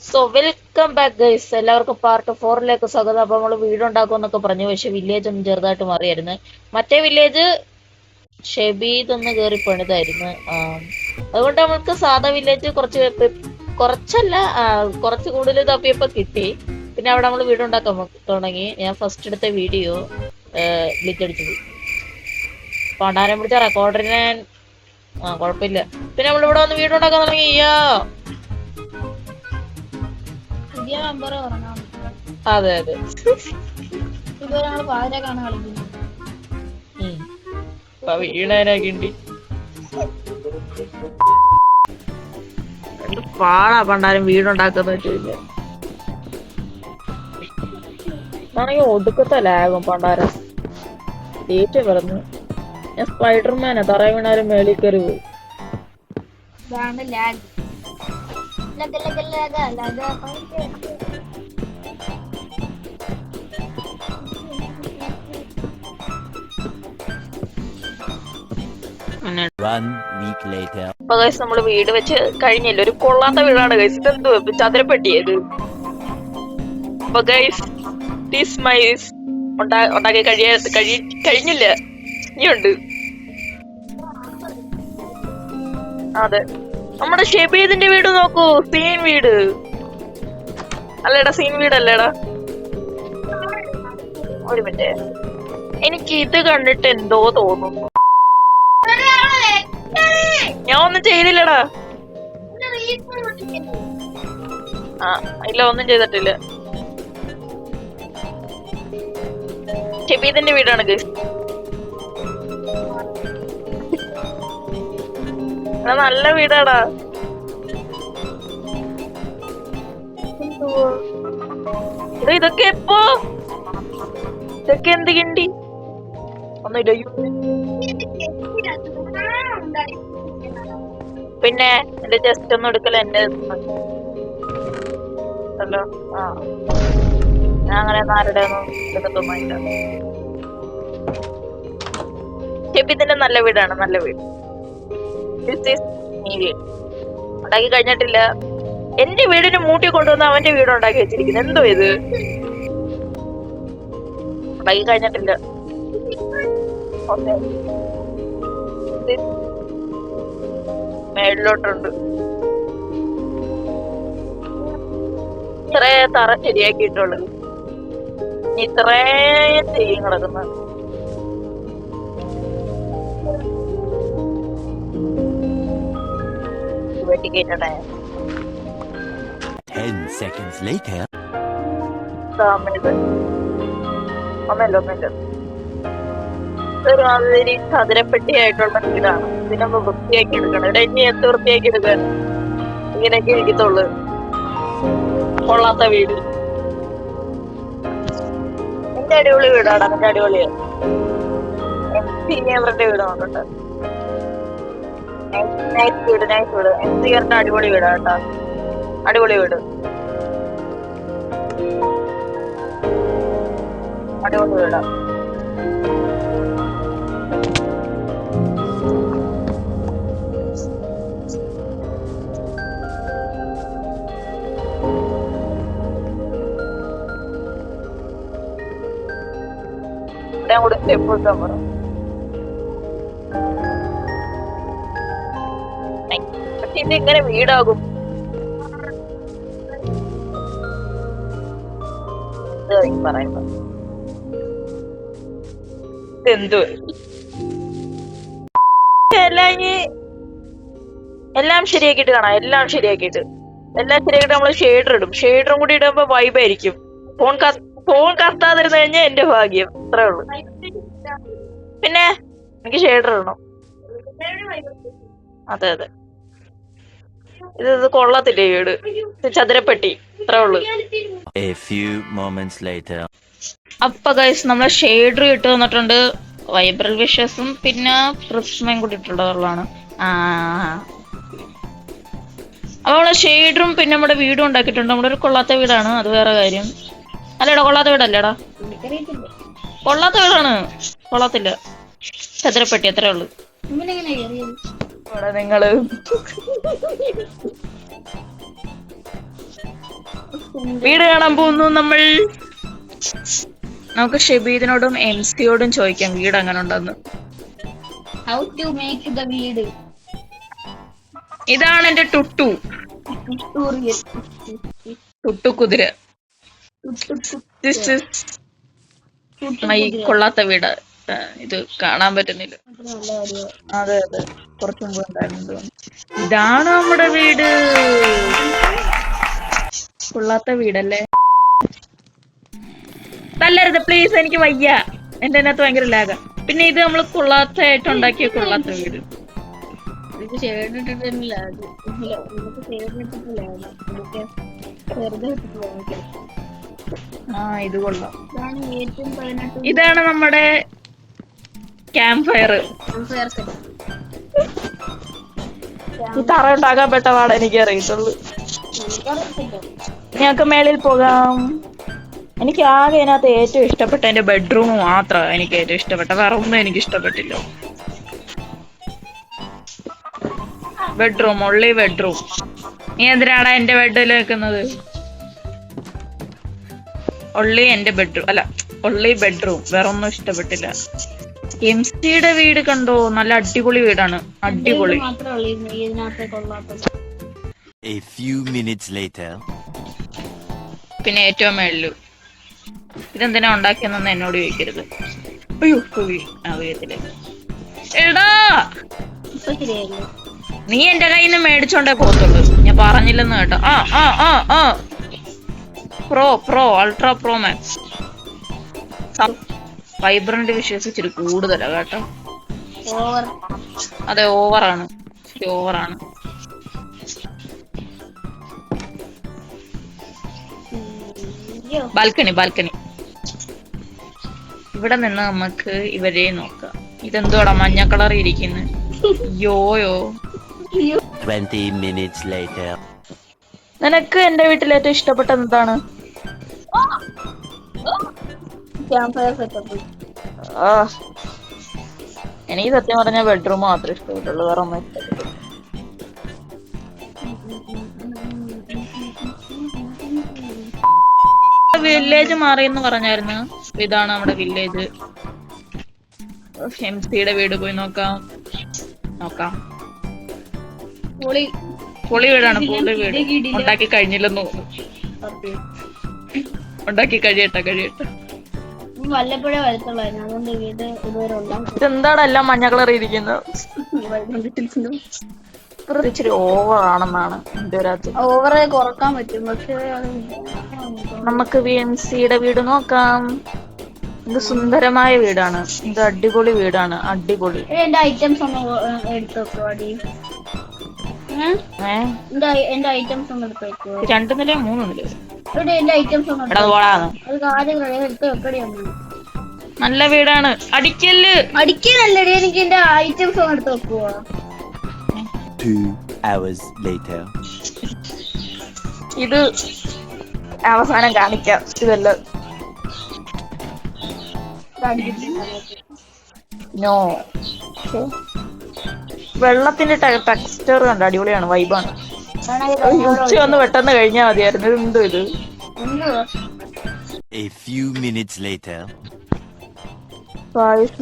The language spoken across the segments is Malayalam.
സോ വെൽക്കം ബാക്ക് ഗൈസ്, എല്ലാവർക്കും പാർട്ട് 4ലേക്ക് സ്വാഗതം. അപ്പൊ നമ്മള് വീടുണ്ടാക്കും എന്നൊക്കെ പറഞ്ഞു, പക്ഷെ വില്ലേജ് ഒന്ന് ചെറുതായിട്ട് മാറിയായിരുന്നു. മറ്റേ വില്ലേജ് ഷെബീദ് ഒന്ന് കയറി പണിതായിരുന്നു. അതുകൊണ്ട് നമ്മൾക്ക് സാധാ വില്ലേജ് കുറച്ചല്ല, കുറച്ച് കൂടുതൽ തപ്പിയപ്പോ കിട്ടി. പിന്നെ അവിടെ നമ്മൾ വീടുണ്ടാക്കാൻ തുടങ്ങി. ഞാൻ ഫസ്റ്റ് എടുത്ത വീഡിയോ ഗ്ലിച്ച് അടിച്ചു പോയി. പണ്ടാരം പിടിച്ച റെക്കോർഡറിന് കുഴപ്പമില്ല. പിന്നെ നമ്മളിവിടെ വന്ന് വീടുണ്ടാക്കാൻ തുടങ്ങി. പുതിയ മെമ്പർ ഉറങ്ങാൻ അതെ അതെ, ഇതുവരെ ഞങ്ങള് പാതിരക്കാണ് കളിക്കുന്നത്. വീണാനാക്കിണ്ടി പാടാ പണ്ടാരും വീടുണ്ടാക്കുന്ന വെച്ചില്ല. ആണെങ്കിൽ ഒടുക്കത്തെ ലാഗും പണ്ടാരം ഡേറ്റ് പറഞ്ഞു. ഞാൻ സ്പൈഡർമാനാ, തറ വീണാലും മേളിൽ കയറി പോയി. ഇതാണ് ലാഗ്. അപ്പൊ ഗൈസ് നമ്മള് വീട് വെച്ച് കഴിഞ്ഞില്ല. ഒരു കൊള്ളാത്ത വീടാണ് ഗൈസ്. ഇതെന്തോ ചതുരപ്പെട്ടിയത്. അപ്പൊ ഗൈസ് ഉണ്ടാക്കി കഴിഞ്ഞില്ല, ഇനിയുണ്ട്. അതെ, നമ്മുടെ ഷെബീദിന്റെ വീട് നോക്കൂ. സീൻ വീട് അല്ലേടാ, സീൻ വീടല്ലേടാ. ഒരു മിനിറ്റ്, എനിക്ക് ഇത് കണ്ടിട്ട് എന്തോ തോന്നുന്നു. ഞാൻ ഒന്നും ചെയ്തില്ലടാ. ഇല്ല, ഒന്നും ചെയ്തിട്ടില്ല. ഷെബീദിന്റെ വീടാണ് ഗൈസ്. നല്ല വീടാടാ. ഇതൊക്കെ എപ്പോ, ഇതൊക്കെ എന്ത് കിണ്ടി ഒന്നുമില്ല. പിന്നെ എന്റെ ജസ്റ്റ് ഒന്നും എടുക്കല എന്റെ ഹലോ. ഞാൻ അങ്ങനെ ആരുടെ ഒന്നും എടുക്കത്തൊന്നുമില്ല. ഷെബീദിന്റെ നല്ല വീടാണ്, നല്ല വീട്. ഉണ്ടാക്കി കഴിഞ്ഞിട്ടില്ല. എന്റെ വീടിന് മൂട്ടി കൊണ്ടുവന്ന് അവന്റെ വീട് ഉണ്ടാക്കി വെച്ചിരിക്കുന്നു. എന്തോ ഇത്, ഉണ്ടാക്കി കഴിഞ്ഞിട്ടില്ല. മേളിലോട്ടുണ്ട്. ഇത്രേ തറ ശരിയാക്കിയിട്ടുള്ളു, ഇത്രയും ചെയ്യും കിടക്കുന്ന. വെട്ടിക്കേറ്റേ 10 seconds later. ഒന്നല്ല ഒരുമാതിരി ചതുരപ്പെട്ടിയായിട്ടുള്ള വീടാണ്. ഇതിനൊന്ന് വൃത്തിയാക്കി എടുക്കണം. ഇവിടെ ഇനി എന്ത് വൃത്തിയാക്കി എടുക്കാൻ, ഇങ്ങനെയൊക്കെ ഇരിക്കത്തുള്ളു. കൊള്ളാത്ത വീട്. എന്റെ അടിപൊളി വീടാണ്, എന്റെ അടിപൊളിയാ. അവരുടെ വീട് നോക്കട്ടെ. നൈസ് വീട്. എംസിആറിന്റെ അടിപൊളി വീടാ കേട്ടാ, അടിപൊളി വീട്, അടിപൊളി വീടാ. കൂടെ സ്റ്റെപ്പ് വെക്കാൻ പറ. പക്ഷെ ഇത് ഇങ്ങനെ വീടാകും പറയുമ്പോ എന്തോ എല്ലാം ശരിയാക്കിട്ട് കാണാം. എല്ലാം ശരിയാക്കിട്ട് നമ്മള് ഷെയ്ഡർ ഇടും. ഷെയ്ഡറും കൂടി ഇടുമ്പോ വൈബായിരിക്കും. ഫോൺ കത്താതിരുന്നു കഴിഞ്ഞാൽ എന്റെ ഭാഗ്യം. അത്രേ ഉള്ളു. പിന്നെ എനിക്ക് ഷെയ്ഡർ ഇടണം. അതെ അതെ, ഇത് കൊള്ളത്തില്ലേ വീട്, ചതുരപ്പെട്ടി. അത്രേ ഉള്ളു. A few moments later. അപ്പൊ ഗൈസ് നമ്മളെ ഷെയ്ഡർ ഇട്ട് തന്നിട്ടുണ്ട്. വൈബ്രൽ വിഷസും പിന്നെ പ്രിസ്മയും കൂടി ഇട്ടുള്ളതാണ്. അപ്പൊ നമ്മളെ ഷെയ്ഡറും പിന്നെ നമ്മുടെ വീടും ഉണ്ടാക്കിയിട്ടുണ്ട്. നമ്മുടെ ഒരു കൊള്ളാത്ത വീടാണ്, അത് വേറെ കാര്യം. അല്ലേടാ, കൊള്ളാത്ത വീടല്ലേടാ? കൊള്ളാത്ത വീടാണ്, കൊള്ളത്തില്ല. ചതുരപ്പെട്ടി, അത്രേ ഉള്ളു. നിങ്ങള് വീട് കാണാൻ പോകുന്നു നമ്മൾ. നമുക്ക് ഷെബീദിനോടും MC യോടും ചോദിക്കാം വീട് എങ്ങനെ ഉണ്ടെന്ന്. ഹൗ ടു മേക്ക് ദ വീട്. ഇതാണ് എന്റെ ടുട്ടു ട്യൂട്ടോറിയൽ. ടുട്ടു കുതിര. This is my കൊള്ളാത്ത വീട്. ഇത് കാണാൻ പറ്റുന്നില്ല. അതെ അതെ, കുറച്ചും മുമ്പ് ഉണ്ടായിരുന്നു. ഇതാണ് നമ്മുടെ വീട്. കൊള്ളാത്ത വീടല്ലേ? തല്ലരുത് പ്ലീസ്, എനിക്ക് വയ്യ. എന്റെ അതിനകത്ത് ഭയങ്കര ലാഗ. പിന്നെ ഇത് നമ്മള് കൊള്ളാത്തായിട്ട് ഉണ്ടാക്കിയ കൊള്ളാത്ത വീട്. ഇത് ഷെയ്ഡിട്ടിട്ടില്ല. ഇത് കൊള്ളാം. ഇതാണ് ഏറ്റവും 18 ഇതാണ് നമ്മുടെ ക്യാമ്പ് ഫയർ. ഈ തറ ഉണ്ടാക്കാൻ പെട്ട പാടെ എനിക്ക് അറിയത്തുള്ളൂ. ഞങ്ങൾക്ക് മേളിൽ പോകാം. എനിക്ക് ആകെ അതിനകത്ത് ഏറ്റവും ഇഷ്ടപ്പെട്ട എന്റെ ബെഡ്റൂം മാത്രമാണ് എനിക്ക് ഏറ്റവും ഇഷ്ടപ്പെട്ട. വേറെ ഒന്നും എനിക്ക് ഇഷ്ടപ്പെട്ടില്ല. Bedroom, only bedroom. നീ എന്തിനാണ് എന്റെ ബെഡിൽ വെക്കുന്നത്? ഒള്ളി എന്റെ ബെഡ്റൂം അല്ല, ഒള്ളി ബെഡ്റൂം. വേറെ ഒന്നും ഇഷ്ടപ്പെട്ടില്ല. MC-യുടെ വീട് കണ്ടോ? നല്ല അടിപൊളി വീടാണ്, അടിപൊളി. A few minutes later. പിന്നെ ഏറ്റവും മേളില് ഇതെന്തിനാ ഉണ്ടാക്കിയെന്നൊന്നും എന്നോട് ചോദിക്കരുത്. അയ്യോ അറിയത്തില്ല. എടാ, നീ എന്റെ കയ്യിൽ നിന്ന് മേടിച്ചോണ്ടേ പോകത്തുള്ളൂ. ഞാൻ പറഞ്ഞില്ലെന്ന് കേട്ടോ. Pro ultra pro max. Vibrant വിശ്വസിച്ചിട്ട് കൂടുതലാ കേട്ടോ. അതെ, ഓവറാണ്, ഓവറാണ്. ബാൽക്കണി. ഇവിടെ നിന്ന് നമുക്ക് ഇവരെ നോക്കാം. ഇതെന്തോടാ മഞ്ഞ കളർ ഇരിക്കുന്നത്? യോയോ. 20 minutes later. നിനക്ക് എന്റെ വീട്ടിൽ ഏറ്റവും ഇഷ്ടപ്പെട്ട എന്താണ്? എനിക്ക് സത്യം പറഞ്ഞ ബെഡ്റൂം മാത്രമേ ഇഷ്ടപ്പെട്ടുള്ളൂ, വേറെ ഒന്നും ഇഷ്ടപ്പെട്ടു. വില്ലേജ് മാറിയെന്ന് പറഞ്ഞായിരുന്നു. ഇതാണ് നമ്മുടെ വില്ലേജ്. MC-യുടെ വീട് പോയി നോക്കാം. പൊളി വീടാണ്, പൊളി വീട്. ഉണ്ടാക്കി കഴിഞ്ഞില്ലെന്ന് തോന്നുന്നു. ഉണ്ടാക്കി കഴിയട്ടെ. വല്ലപ്പോഴേ വരത്തുള്ളായിരുന്നു, അതുകൊണ്ട് വീട് ഇതുവരെ ഉണ്ടാകും. ഇതെന്താണ് എല്ലാം മഞ്ഞ കളർ ഇരിക്കുന്നത്? ഇച്ചിരി ഓവറാണെന്നാണ് എന്റെ ഒരു ഓവറെ കുറക്കാൻ പറ്റും, പക്ഷേ നമുക്ക് MC-യുടെ വീട് നോക്കാം. ഇത് സുന്ദരമായ വീടാണ്, ഇത് അടിപൊളി വീടാണ്, അടിപൊളി. എന്റെ ഐറ്റംസ് ഒന്ന് എടുത്തു വെക്കോ അടി. എന്റെ ഐറ്റംസ് ഒന്ന് എടുത്ത് വെക്കോ. 2 നില 3 നില. എന്റെ ഐറ്റംസ് ഒന്ന് അത് ആദ്യം എടുത്ത് വെക്കടി. ഒന്ന് നല്ല വീടാണ്. അടിക്കലല്ലേ, എനിക്ക് എന്റെ ഐറ്റംസ് ഒന്ന് എടുത്ത് വെക്കുവോ. 2 hours later. ഇത് അവസാനം കാണിക്കാം. ഇതെല്ലാം നോ. വെള്ളത്തിന്റെ ടെക്സ്ചർ കണ്ട് അടിപൊളിയാണ്, വൈബാണ്. ഉച്ച ഒന്ന് പെട്ടെന്ന് കഴിഞ്ഞാൽ മതിയായിരുന്നു. എന്തോ ഇത്. A few minutes later.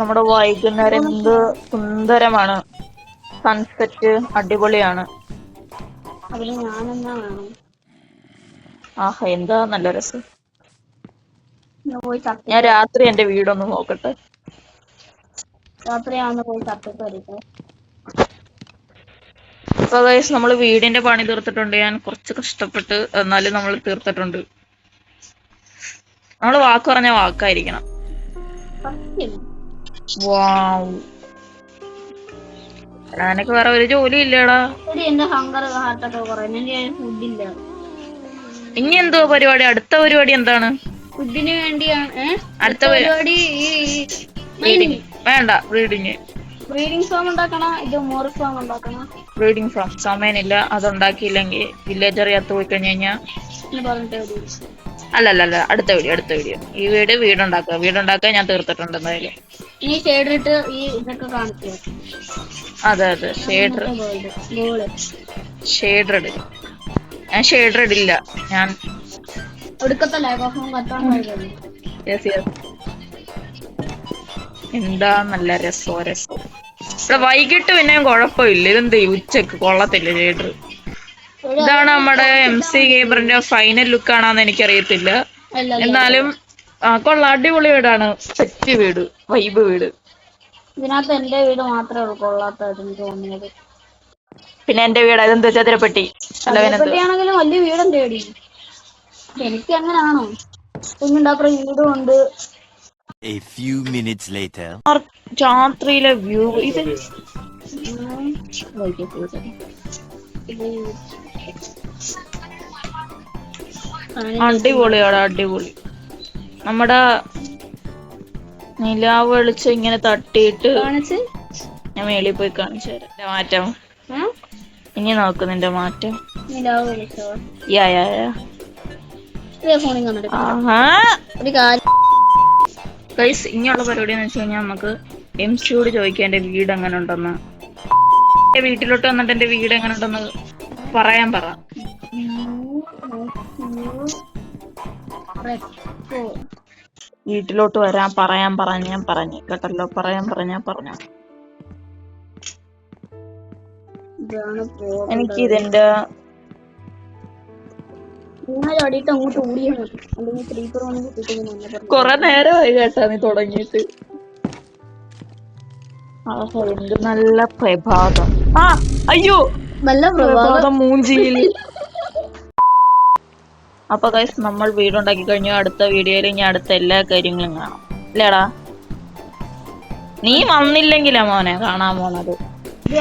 നമ്മുടെ വൈകുന്നേരം എന്ത് സുന്ദരമാണ്. സൺസെറ്റ് അടിപൊളിയാണ്. ആഹാ, എന്താ നല്ല രസം. ഞാൻ രാത്രി എന്റെ വീടൊന്ന് നോക്കട്ടെ. നമ്മള് വീടിന്റെ പണി തീർത്തിട്ടുണ്ട്. ഞാൻ കുറച്ച് കഷ്ടപ്പെട്ട്, എന്നാലും നമ്മൾ തീർത്തിട്ടുണ്ട്. നമ്മള് വാക്ക് പറഞ്ഞ വാക്കായിരിക്കണം. വാവ്, എനിക്ക് വേറെ ഒരു ജോലി ഇല്ലടാ. ഇനി എന്തോ പരിപാടി? അടുത്ത പരിപാടി എന്താണ്? ഫുഡിന് വേണ്ടിയാണ് അടുത്ത പരിപാടി. വേണ്ട, ബ്രീഡിംഗ് ഫാം ഉണ്ടാക്കണം. ഇത് മോർ ഫാം ഉണ്ടാക്കണം. ബ്രീഡിംഗ് ഫാം സമയമില്ല. അതുണ്ടാക്കിയില്ലെങ്കിൽ വില്ലേജർ ചത്തു പോയി കഴിഞ്ഞു കഴിഞ്ഞാൽ അല്ലല്ല, അടുത്ത വീഡിയോ. ഈ വീടുണ്ടാക്കുക ഞാൻ തീർത്തിട്ടുണ്ട് എന്തായാലും. ഇനി ഷെയ്ഡിട്ട് ഈ ഇതൊക്കെ കാണിക്കുക. അതെ, ഷെയ്ഡർ ഇടില്ല. ഞാൻ ഒടുക്കത്തെ ലാഗ് ഓഫ് കത്താൻ കഴിയുന്നു. എന്താ നല്ല രസോ ഇവിടെ വൈകിട്ട് പിന്നെ കുഴപ്പമില്ല. ഇതെന്ത് ഉച്ചക്ക് കൊള്ളത്തില്ല ചേട്ടർ. ഇതാണ് നമ്മുടെ MC ഗെയിമറിന്റെ ഫൈനൽ ലുക്ക് ആണെന്ന് എനിക്കറിയത്തില്ല. എന്നാലും കൊള്ളാം, അടിപൊളി വീടാണ്. സെറ്റ് വീട്, വൈബ് വീട്. ഇതിനകത്ത് എന്റെ വീട് മാത്രമേ ഉള്ളൂ കൊള്ളാത്തത് എനിക്ക് തോന്നിയത്. പിന്നെ എന്റെ വീട് അതെന്താ ചതുരപ്പെട്ടി. ചതുരപ്പെട്ടിയാണെങ്കിലും വലിയ വീടും തേടി. എനിക്ക് അങ്ങനാണോ? കുഞ്ഞുണ്ടാപ്പുറം വീടും ഉണ്ട്. A few minutes later. രാത്രിയിലെ വ്യൂ ഇത് അടിപൊളിയാണ്, അടിപൊളി. നമ്മുടെ നിലാവ് വെളിച്ചം ഇങ്ങനെ തട്ടിയിട്ട് ഞാൻ മേളിൽ പോയി കാണിച്ചു തരാം. മാറ്റം ഇനി നോക്ക് നിന്റെ മാറ്റം. നിലാവ് വിളിച്ചോ? ഇങ്ങനെയുള്ള പരിപാടി എന്ന് വെച്ച് കഴിഞ്ഞാൽ നമുക്ക് MC-യോട് ചോദിക്കാം എന്റെ വീട് എങ്ങനെ ഉണ്ടെന്ന്. വീട്ടിലോട്ട് വന്നിട്ട് എന്റെ വീട് എങ്ങനെ ഉണ്ടെന്ന് പറയാൻ പറ. വീട്ടിലോട്ട് വരാൻ പറയാൻ ഞാൻ പറഞ്ഞു കേട്ടല്ലോ. പറയാൻ പറഞ്ഞു. എനിക്ക് ഇതിന്റെ കൊറേ നേരമായി കേട്ടാ നീ തുടങ്ങിയിട്ട്. എന്ത് നല്ല പ്രഭാതം. അയ്യോ നല്ല പ്രഭാതം മൂഞ്ചിയിൽ. അപ്പൊ ഗൈസ് നമ്മൾ വീടുണ്ടാക്കി കഴിഞ്ഞു. അടുത്ത വീഡിയോയിൽ ഇനി അടുത്ത എല്ലാ കാര്യങ്ങളും കാണാം. ഇല്ലേടാ, നീ വന്നില്ലെങ്കിലാ മോനെ കാണാൻ പോണത്.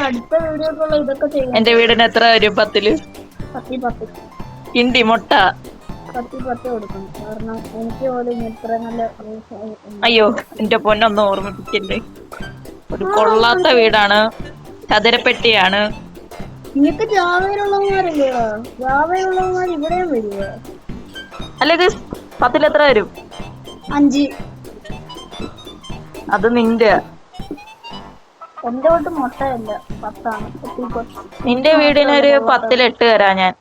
അടുത്ത വീഡിയോക്കുള്ള ഇതൊക്കെ ചെയ്യാം. എന്റെ വീടിന് എത്ര വരും? 10 കിണ്ടി മുട്ട 10 കൊടുക്കണം. കാരണം എനിക്ക് പോലും ഇത്ര നല്ല. അയ്യോ എന്റെ പൊന്നൊന്നും ഓർമ്മിപ്പിക്കല്ലേ. ഒരു കൊള്ളാത്ത വീടാണ്, ചതുരപ്പെട്ടിയാണ്. നിനക്ക് ജാവയിലുള്ളവന്മാരല്ലേ? ജാവയിലുള്ളവന്മാർ ഇവിടെയും വരിക. അല്ലെ 10 എത്ര വരും? 5. അത് നിന്റെ. എന്റെ തൊട്ട് മുട്ടയല്ല 10 ആണ്. നിന്റെ വീടിനൊരു 10 8 തരാം ഞാൻ.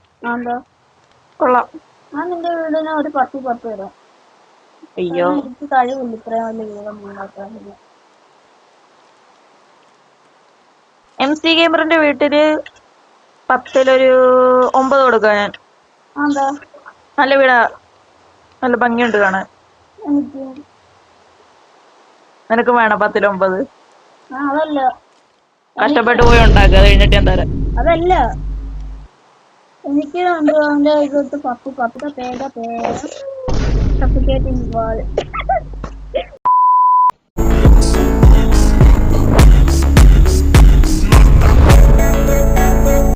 കൊള്ളാം. ഞാൻ നിന്റെ വീടിന് ഒരു 10 തരാം. അയ്യോ എനിക്ക് കഴിവില്ല ഇത്രയും വലിയ വീടം ഉണ്ടാക്കാൻ. MC ഗെയിമറിന്റെ വീട്ടില് 10 9 കൊടുക്കാം ഞാൻ. നല്ല വീടാ, നല്ല ഭംഗിയുണ്ട് കാണാൻ. നിനക്ക് വേണം 10 9? അതല്ല, കഷ്ടപ്പെട്ട് പോയി ഉണ്ടാക്കുക, അത് കഴിഞ്ഞിട്ട് ഞാൻ തരാം. അതല്ല, എനിക്ക് 10 പേര